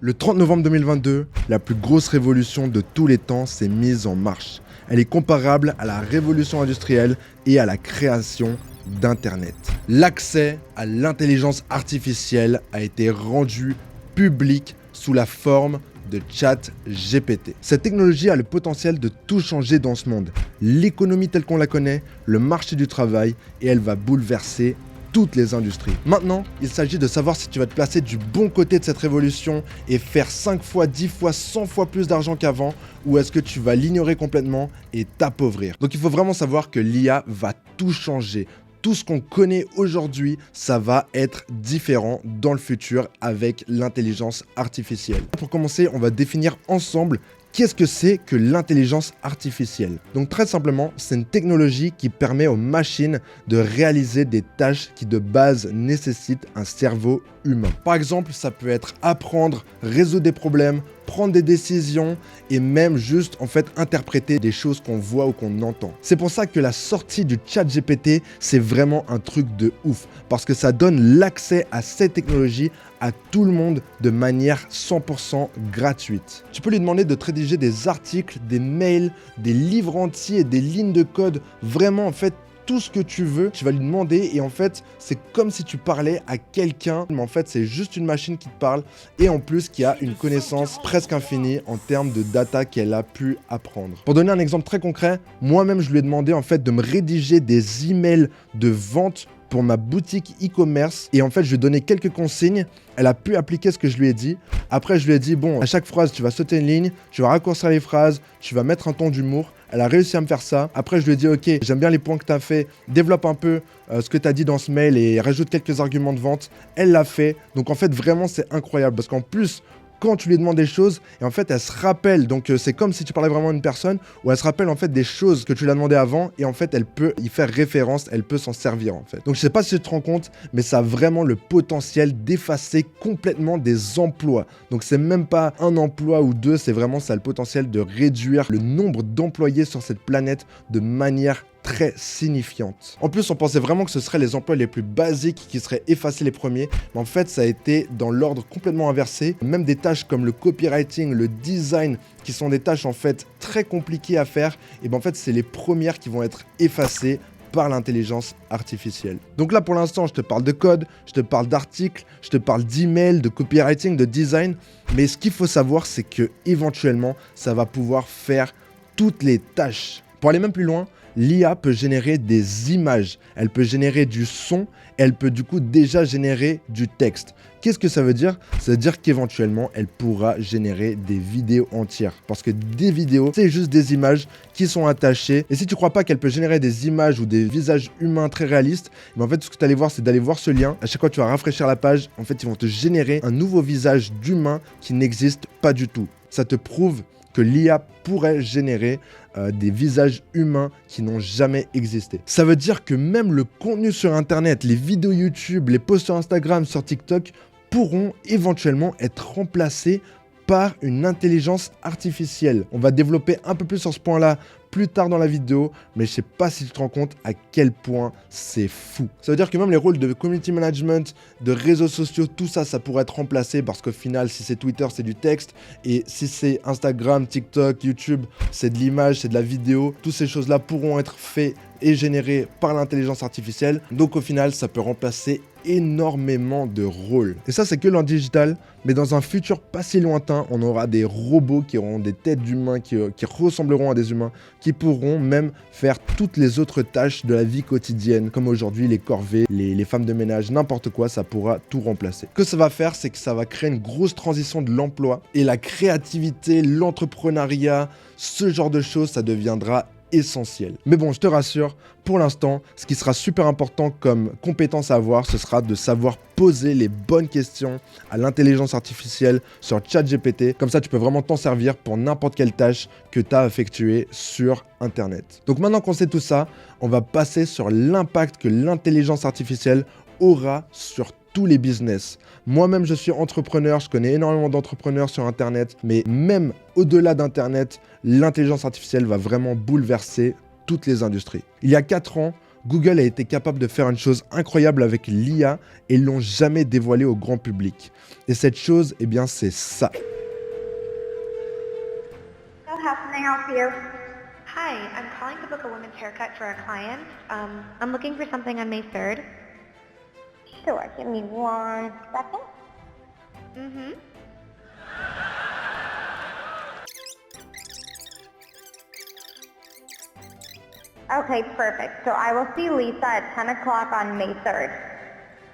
Le 30 novembre 2022, la plus grosse révolution de tous les temps s'est mise en marche. Elle est comparable à la révolution industrielle et à la création d'Internet. L'accès à l'intelligence artificielle a été rendu public sous la forme de ChatGPT. Cette technologie a le potentiel de tout changer dans ce monde. L'économie telle qu'on la connaît, le marché du travail, et elle va bouleverser toutes les industries. Maintenant, il s'agit de savoir si tu vas te placer du bon côté de cette révolution et faire 5 fois, 10 fois, 100 fois plus d'argent qu'avant, ou est-ce que tu vas l'ignorer complètement et t'appauvrir. Donc il faut vraiment savoir que l'IA va tout changer. Tout ce qu'on connaît aujourd'hui, ça va être différent dans le futur avec l'intelligence artificielle. Pour commencer, on va définir ensemble qu'est-ce que c'est que l'intelligence artificielle. Donc très simplement, c'est une technologie qui permet aux machines de réaliser des tâches qui de base nécessitent un cerveau humain. Par exemple, ça peut être apprendre, résoudre des problèmes, prendre des décisions et même juste interpréter des choses qu'on voit ou qu'on entend. C'est pour ça que la sortie du ChatGPT, c'est vraiment un truc de ouf parce que ça donne l'accès à cette technologie à tout le monde de manière 100% gratuite. Tu peux lui demander de te rédiger des articles, des mails, des livres entiers, des lignes de code, vraiment tout ce que tu veux, tu vas lui demander et c'est comme si tu parlais à quelqu'un, mais c'est juste une machine qui te parle et en plus qui a une connaissance presque infinie en termes de data qu'elle a pu apprendre. Pour donner un exemple très concret, moi-même je lui ai demandé de me rédiger des emails de vente pour ma boutique e-commerce et je lui ai donné quelques consignes. Elle a pu appliquer ce que je lui ai dit. Après, je lui ai dit, bon, à chaque phrase, tu vas sauter une ligne, tu vas raccourcir les phrases, tu vas mettre un ton d'humour. Elle a réussi à me faire ça. Après, je lui ai dit, ok, j'aime bien les points que tu as fait, développe un peu ce que tu as dit dans ce mail et rajoute quelques arguments de vente. Elle l'a fait. Donc, vraiment, c'est incroyable parce qu'en plus, quand tu lui demandes des choses, et elle se rappelle, donc c'est comme si tu parlais vraiment à une personne, où elle se rappelle des choses que tu lui as demandé avant, et elle peut y faire référence, elle peut s'en servir Donc je sais pas si tu te rends compte, mais ça a vraiment le potentiel d'effacer complètement des emplois. Donc c'est même pas un emploi ou deux, c'est vraiment ça a le potentiel de réduire le nombre d'employés sur cette planète de manière très signifiante. En plus, on pensait vraiment que ce seraient les emplois les plus basiques qui seraient effacés les premiers, mais ça a été dans l'ordre complètement inversé. Même des tâches comme le copywriting, le design, qui sont des tâches très compliquées à faire, et c'est les premières qui vont être effacées par l'intelligence artificielle. Donc là, pour l'instant, je te parle de code, je te parle d'articles, je te parle d'emails, de copywriting, de design, mais ce qu'il faut savoir, c'est que éventuellement, ça va pouvoir faire toutes les tâches. Pour aller même plus loin, l'IA peut générer des images, elle peut générer du son, elle peut du coup déjà générer du texte. Qu'est-ce que ça veut dire? Ça veut dire qu'éventuellement, elle pourra générer des vidéos entières. Parce que des vidéos, c'est juste des images qui sont attachées. Et si tu ne crois pas qu'elle peut générer des images ou des visages humains très réalistes, ce que tu allais voir, c'est d'aller voir ce lien. À chaque fois que tu vas rafraîchir la page, ils vont te générer un nouveau visage d'humain qui n'existe pas du tout. Ça te prouve que l'IA pourrait générer des visages humains qui n'ont jamais existé. Ça veut dire que même le contenu sur Internet, les vidéos YouTube, les posts sur Instagram, sur TikTok, pourront éventuellement être remplacés par une intelligence artificielle. On va développer un peu plus sur ce point-là plus tard dans la vidéo, mais je sais pas si tu te rends compte à quel point c'est fou. Ça veut dire que même les rôles de community management, de réseaux sociaux, tout ça, ça pourrait être remplacé parce qu'au final, si c'est Twitter, c'est du texte, et si c'est Instagram, TikTok, YouTube, c'est de l'image, c'est de la vidéo, toutes ces choses-là pourront être faites et générées par l'intelligence artificielle. Donc au final, ça peut remplacer énormément de rôles. Et ça, c'est que dans le digital, mais dans un futur pas si lointain, on aura des robots qui auront des têtes d'humains, qui ressembleront à des humains, qui pourront même faire toutes les autres tâches de la vie quotidienne, comme aujourd'hui les corvées, les femmes de ménage, n'importe quoi, ça pourra tout remplacer. Ce que ça va faire, c'est que ça va créer une grosse transition de l'emploi et la créativité, l'entrepreneuriat, ce genre de choses, ça deviendra essentiel. Mais bon, je te rassure, pour l'instant, ce qui sera super important comme compétence à avoir, ce sera de savoir poser les bonnes questions à l'intelligence artificielle sur ChatGPT. Comme ça, tu peux vraiment t'en servir pour n'importe quelle tâche que tu as effectuée sur Internet. Donc maintenant qu'on sait tout ça, on va passer sur l'impact que l'intelligence artificielle aura sur tous les business. Moi-même, je suis entrepreneur, je connais énormément d'entrepreneurs sur Internet, mais même au-delà d'Internet, l'intelligence artificielle va vraiment bouleverser toutes les industries. Il y a 4 ans, Google a été capable de faire une chose incroyable avec l'IA et l'ont jamais dévoilé au grand public. Et cette chose, eh bien, c'est ça. So how can I help you? Hi, I'm calling to book a woman's haircut for a client. I'm looking for something on May 3rd. Sure, give me 1 second. Mm-hmm. Okay, perfect. So I will see Lisa at 10 o'clock on May 3rd.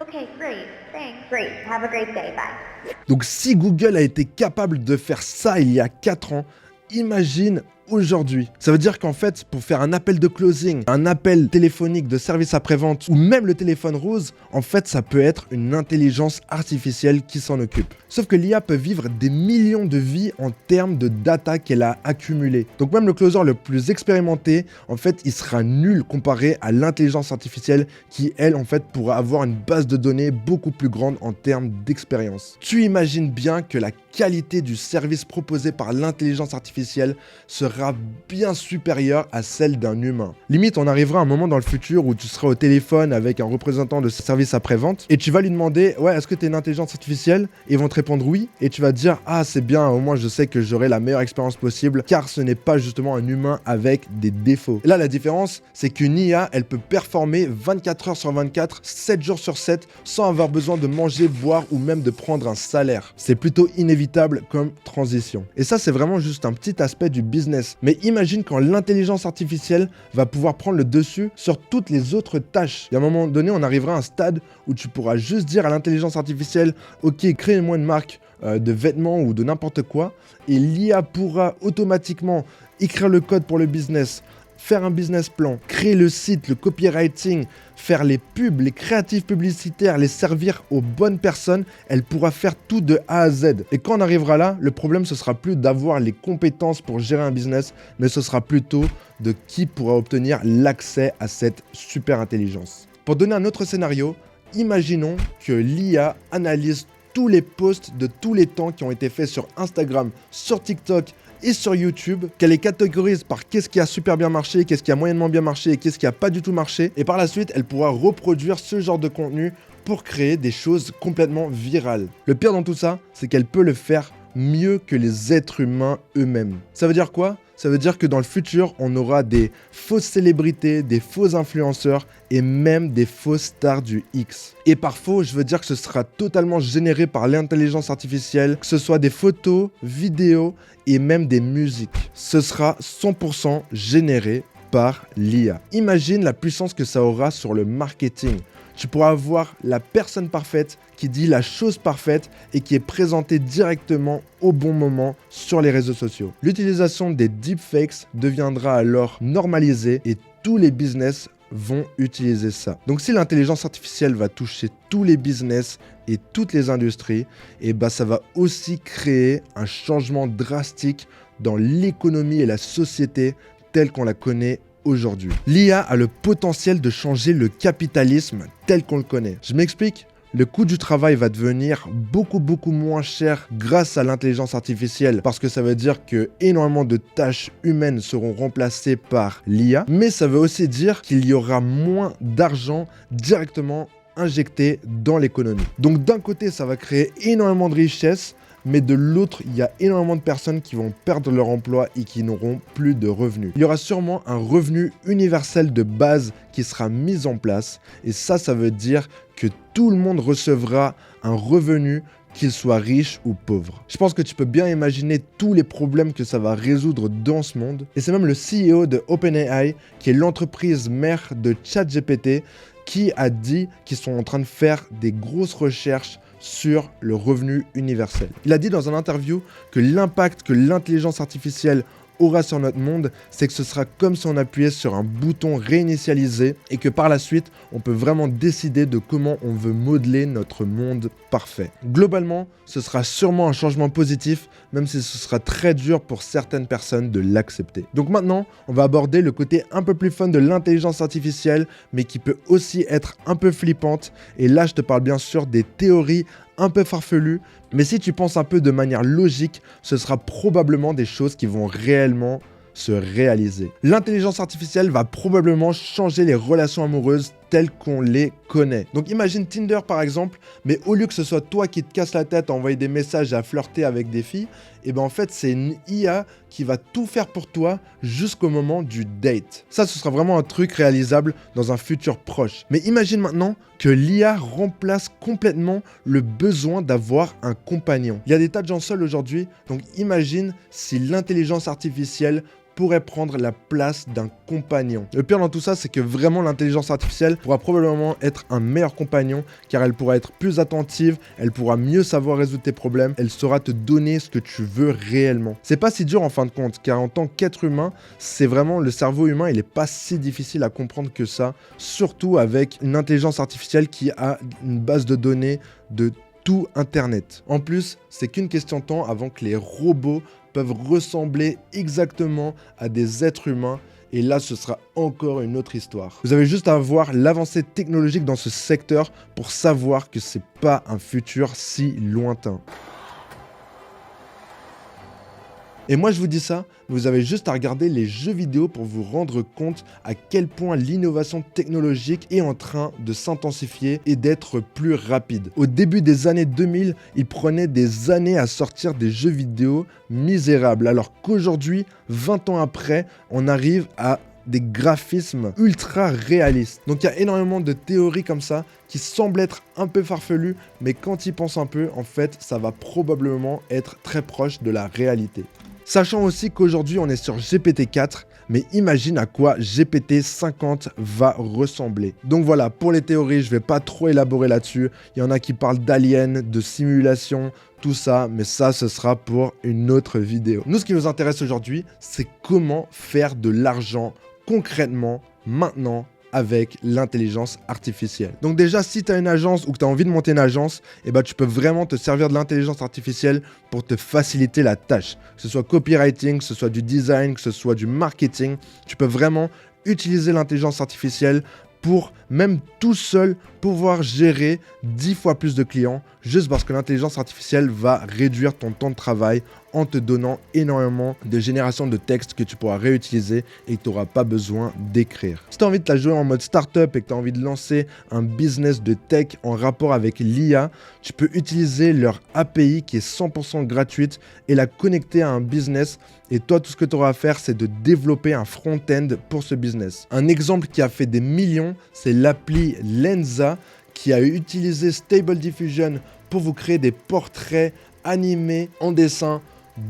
Okay, great. Thanks. Great. Have a great day. Bye. Donc si Google a été capable de faire ça il y a 4 ans, imagine aujourd'hui. Ça veut dire qu'en fait, pour faire un appel de closing, un appel téléphonique de service après-vente ou même le téléphone rose, en fait, ça peut être une intelligence artificielle qui s'en occupe. Sauf que l'IA peut vivre des millions de vies en termes de data qu'elle a accumulée. Donc même le closer le plus expérimenté, en fait, il sera nul comparé à l'intelligence artificielle qui, elle, en fait, pourra avoir une base de données beaucoup plus grande en termes d'expérience. Tu imagines bien que la qualité du service proposé par l'intelligence artificielle sera bien supérieure à celle d'un humain. Limite, on arrivera à un moment dans le futur où tu seras au téléphone avec un représentant de service après-vente et tu vas lui demander « Ouais, est-ce que tu es une intelligence artificielle ?» Et ils vont te répondre « Oui » et tu vas te dire « Ah, c'est bien, au moins je sais que j'aurai la meilleure expérience possible car ce n'est pas justement un humain avec des défauts. » Et là, la différence, c'est qu'une IA, elle peut performer 24 heures sur 24, 7 jours sur 7 sans avoir besoin de manger, boire ou même de prendre un salaire. C'est plutôt inévitable comme transition. Et ça, c'est vraiment juste un petit aspect du business. Mais imagine quand l'intelligence artificielle va pouvoir prendre le dessus sur toutes les autres tâches. Et à un moment donné, on arrivera à un stade où tu pourras juste dire à l'intelligence artificielle « Ok, crée-moi une marque de vêtements ou de n'importe quoi » et l'IA pourra automatiquement écrire le code pour le business, faire un business plan, créer le site, le copywriting, faire les pubs, les créatifs publicitaires, les servir aux bonnes personnes, elle pourra faire tout de A à Z. Et quand on arrivera là, le problème ce sera plus d'avoir les compétences pour gérer un business, mais ce sera plutôt de qui pourra obtenir l'accès à cette super intelligence. Pour donner un autre scénario, imaginons que l'IA analyse tous les posts de tous les temps qui ont été faits sur Instagram, sur TikTok, et sur YouTube, qu'elle les catégorise par qu'est-ce qui a super bien marché, qu'est-ce qui a moyennement bien marché et qu'est-ce qui a pas du tout marché. Et par la suite, elle pourra reproduire ce genre de contenu pour créer des choses complètement virales. Le pire dans tout ça, c'est qu'elle peut le faire mieux que les êtres humains eux-mêmes. Ça veut dire quoi ? Ça veut dire que dans le futur, on aura des fausses célébrités, des faux influenceurs et même des fausses stars du X. Et par faux, je veux dire que ce sera totalement généré par l'intelligence artificielle, que ce soit des photos, vidéos et même des musiques. Ce sera 100% généré par l'IA. Imagine la puissance que ça aura sur le marketing. Tu pourras avoir la personne parfaite qui dit la chose parfaite et qui est présentée directement au bon moment sur les réseaux sociaux. L'utilisation des deepfakes deviendra alors normalisée et tous les business vont utiliser ça. Donc si l'intelligence artificielle va toucher tous les business et toutes les industries, et ça va aussi créer un changement drastique dans l'économie et la société telle qu'on la connaît aujourd'hui. L'IA a le potentiel de changer le capitalisme tel qu'on le connaît. Je m'explique. Le coût du travail va devenir beaucoup moins cher grâce à l'intelligence artificielle parce que ça veut dire que énormément de tâches humaines seront remplacées par l'IA, mais ça veut aussi dire qu'il y aura moins d'argent directement injecté dans l'économie. Donc d'un côté, ça va créer énormément de richesses, mais de l'autre, il y a énormément de personnes qui vont perdre leur emploi et qui n'auront plus de revenus. Il y aura sûrement un revenu universel de base qui sera mis en place, et ça veut dire que tout le monde recevra un revenu, qu'il soit riche ou pauvre. Je pense que tu peux bien imaginer tous les problèmes que ça va résoudre dans ce monde, et c'est même le CEO de OpenAI, qui est l'entreprise mère de ChatGPT, qui a dit qu'ils sont en train de faire des grosses recherches sur le revenu universel. Il a dit dans une interview que l'impact que l'intelligence artificielle aura sur notre monde, c'est que ce sera comme si on appuyait sur un bouton réinitialisé et que par la suite, on peut vraiment décider de comment on veut modeler notre monde parfait. Globalement, ce sera sûrement un changement positif, même si ce sera très dur pour certaines personnes de l'accepter. Donc maintenant, on va aborder le côté un peu plus fun de l'intelligence artificielle, mais qui peut aussi être un peu flippante. Et là, je te parle bien sûr des théories un peu farfelues, mais si tu penses un peu de manière logique, ce sera probablement des choses qui vont réellement se réaliser. L'intelligence artificielle va probablement changer les relations amoureuses telles qu'on les connaît. Donc imagine Tinder par exemple, mais au lieu que ce soit toi qui te casses la tête à envoyer des messages et à flirter avec des filles, et ben en fait c'est une IA qui va tout faire pour toi jusqu'au moment du date. Ça, ce sera vraiment un truc réalisable dans un futur proche. Mais imagine maintenant que l'IA remplace complètement le besoin d'avoir un compagnon. Il y a des tas de gens seuls aujourd'hui, donc imagine si l'intelligence artificielle pourrait prendre la place d'un compagnon. Le pire dans tout ça, c'est que vraiment l'intelligence artificielle pourra probablement être un meilleur compagnon car elle pourra être plus attentive, elle pourra mieux savoir résoudre tes problèmes, elle saura te donner ce que tu veux réellement. C'est pas si dur en fin de compte car en tant qu'être humain, c'est vraiment le cerveau humain, il est pas si difficile à comprendre que ça, surtout avec une intelligence artificielle qui a une base de données de tout Internet. En plus, c'est qu'une question de temps avant que les robots peuvent ressembler exactement à des êtres humains. Et là, ce sera encore une autre histoire. Vous avez juste à voir l'avancée technologique dans ce secteur pour savoir que c'est pas un futur si lointain. Et moi je vous dis ça, vous avez juste à regarder les jeux vidéo pour vous rendre compte à quel point l'innovation technologique est en train de s'intensifier et d'être plus rapide. Au début des années 2000, il prenait des années à sortir des jeux vidéo misérables, alors qu'aujourd'hui, 20 ans après, on arrive à des graphismes ultra réalistes. Donc il y a énormément de théories comme ça qui semblent être un peu farfelues, mais quand ils pensent un peu, en fait, ça va probablement être très proche de la réalité. Sachant aussi qu'aujourd'hui on est sur GPT-4, mais imagine à quoi GPT-50 va ressembler. Donc voilà, pour les théories, je vais pas trop élaborer là-dessus. Il y en a qui parlent d'aliens, de simulation, tout ça, mais ça, ce sera pour une autre vidéo. Nous, ce qui nous intéresse aujourd'hui, c'est comment faire de l'argent concrètement, maintenant, avec l'intelligence artificielle. Donc déjà, si tu as une agence ou que tu as envie de monter une agence, eh ben, tu peux vraiment te servir de l'intelligence artificielle pour te faciliter la tâche. Que ce soit copywriting, que ce soit du design, que ce soit du marketing, tu peux vraiment utiliser l'intelligence artificielle pour même tout seul pouvoir gérer 10 fois plus de clients juste parce que l'intelligence artificielle va réduire ton temps de travail en te donnant énormément de génération de textes que tu pourras réutiliser et que tu n'auras pas besoin d'écrire. Si tu as envie de te la jouer en mode startup et que tu as envie de lancer un business de tech en rapport avec l'IA, tu peux utiliser leur API qui est 100% gratuite et la connecter à un business. Et toi, tout ce que tu auras à faire, c'est de développer un front-end pour ce business. Un exemple qui a fait des millions, c'est l'appli Lensa qui a utilisé Stable Diffusion pour vous créer des portraits animés en dessin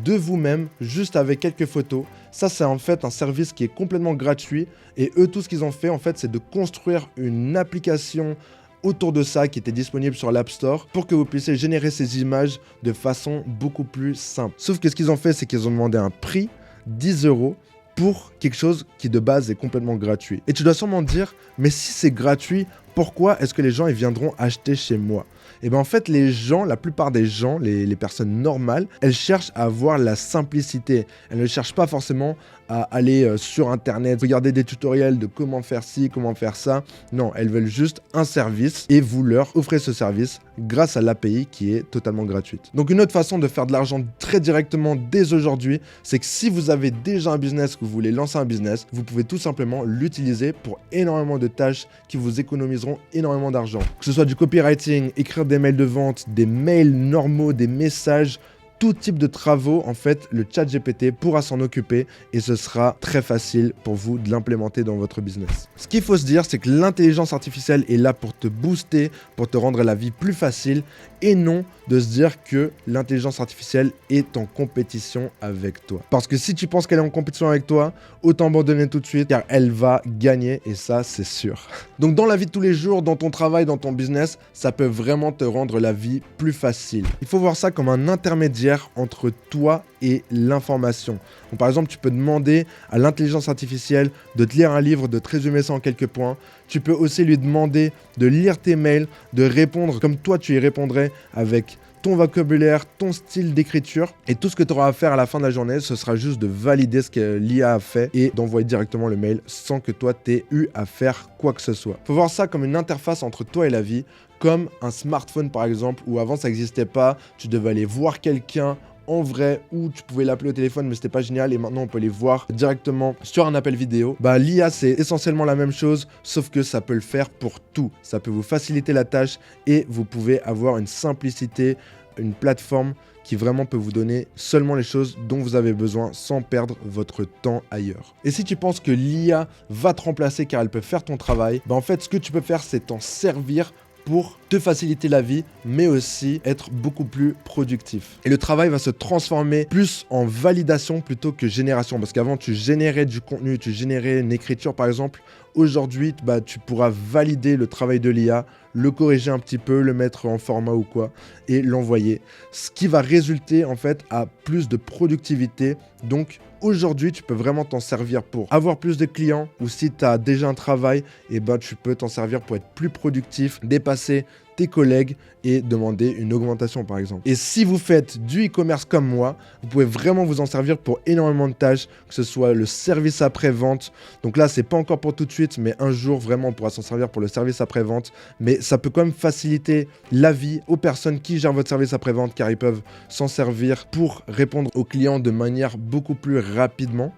de vous-même, juste avec quelques photos. Ça, c'est en fait un service qui est complètement gratuit. Et eux, tout ce qu'ils ont fait, en fait, c'est de construire une application autour de ça qui était disponible sur l'App Store pour que vous puissiez générer ces images de façon beaucoup plus simple. Sauf que ce qu'ils ont fait, c'est qu'ils ont demandé un prix, 10 € pour quelque chose qui de base est complètement gratuit. Et tu dois sûrement te dire, mais si c'est gratuit, pourquoi est-ce que les gens ils viendront acheter chez moi ? Et bien en fait, les gens, la plupart des gens, les personnes normales, elles cherchent à avoir la simplicité. Elles ne cherchent pas forcément à aller sur Internet, regarder des tutoriels de comment faire ci, comment faire ça. Non, elles veulent juste un service et vous leur offrez ce service grâce à l'API qui est totalement gratuite. Donc une autre façon de faire de l'argent très directement dès aujourd'hui, c'est que si vous avez déjà un business, que vous voulez lancer un business, vous pouvez tout simplement l'utiliser pour énormément de tâches qui vous économiseront énormément d'argent. Que ce soit du copywriting, écrire des mails de vente, des mails normaux, des messages, tout type de travaux, en fait, le ChatGPT pourra s'en occuper et ce sera très facile pour vous de l'implémenter dans votre business. Ce qu'il faut se dire, c'est que l'intelligence artificielle est là pour te booster, pour te rendre la vie plus facile et non de se dire que l'intelligence artificielle est en compétition avec toi. Parce que si tu penses qu'elle est en compétition avec toi, autant abandonner tout de suite car elle va gagner et ça, c'est sûr. Donc dans la vie de tous les jours, dans ton travail, dans ton business, ça peut vraiment te rendre la vie plus facile. Il faut voir ça comme un intermédiaire entre toi et l'information. Donc, par exemple, tu peux demander à l'intelligence artificielle de te lire un livre, de te résumer ça en quelques points. Tu peux aussi lui demander de lire tes mails, de répondre comme toi tu y répondrais avec ton vocabulaire, ton style d'écriture. Et tout ce que tu auras à faire à la fin de la journée, ce sera juste de valider ce que l'IA a fait et d'envoyer directement le mail sans que toi t'aies eu à faire quoi que ce soit. Faut voir ça comme une interface entre toi et la vie, comme un smartphone par exemple, où avant ça n'existait pas, tu devais aller voir quelqu'un en vrai ou tu pouvais l'appeler au téléphone mais c'était pas génial et maintenant on peut les voir directement sur un appel vidéo. Bah l'IA c'est essentiellement la même chose sauf que ça peut le faire pour tout. Ça peut vous faciliter la tâche et vous pouvez avoir une simplicité, une plateforme qui vraiment peut vous donner seulement les choses dont vous avez besoin sans perdre votre temps ailleurs. Et si tu penses que l'IA va te remplacer car elle peut faire ton travail, bah en fait ce que tu peux faire c'est t'en servir pour te faciliter la vie, mais aussi être beaucoup plus productif. Et le travail va se transformer plus en validation plutôt que génération. Parce qu'avant, tu générais du contenu, tu générais une écriture par exemple. Aujourd'hui, bah, tu pourras valider le travail de l'IA, le corriger un petit peu, le mettre en format ou quoi, et l'envoyer. Ce qui va résulter en fait à plus de productivité. Donc, aujourd'hui, tu peux vraiment t'en servir pour avoir plus de clients ou si tu as déjà un travail, et ben, tu peux t'en servir pour être plus productif, dépasser tes collègues et demander une augmentation par exemple. Et si vous faites du e-commerce comme moi, vous pouvez vraiment vous en servir pour énormément de tâches, que ce soit le service après-vente. Donc là, c'est pas encore pour tout de suite, mais un jour vraiment on pourra s'en servir pour le service après-vente. Mais ça peut quand même faciliter la vie aux personnes qui gèrent votre service après-vente car ils peuvent s'en servir pour répondre aux clients de manière beaucoup plus rapidement.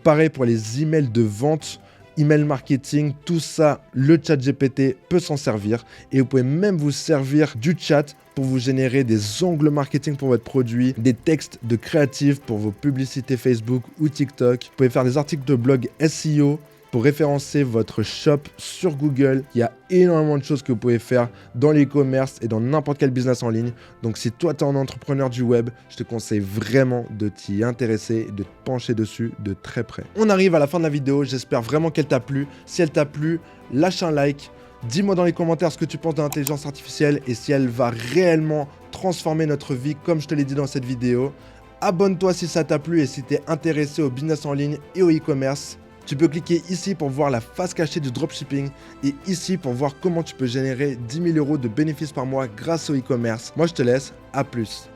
Pareil pour les emails de vente. Email marketing, tout ça, le chat GPT peut s'en servir et vous pouvez même vous servir du chat pour vous générer des ongles marketing pour votre produit, des textes de créatifs pour vos publicités Facebook ou TikTok. Vous pouvez faire des articles de blog SEO pour référencer votre shop sur Google. Il y a énormément de choses que vous pouvez faire dans l'e-commerce et dans n'importe quel business en ligne. Donc si toi tu es un entrepreneur du web, je te conseille vraiment de t'y intéresser et de te pencher dessus de très près. On arrive à la fin de la vidéo, j'espère vraiment qu'elle t'a plu. Si elle t'a plu, lâche un like. Dis-moi dans les commentaires ce que tu penses de l'intelligence artificielle et si elle va réellement transformer notre vie comme je te l'ai dit dans cette vidéo. Abonne-toi si ça t'a plu et si tu es intéressé au business en ligne et au e-commerce. Tu peux cliquer ici pour voir la face cachée du dropshipping et ici pour voir comment tu peux générer 10 000 € de bénéfices par mois grâce au e-commerce. Moi, je te laisse. À plus.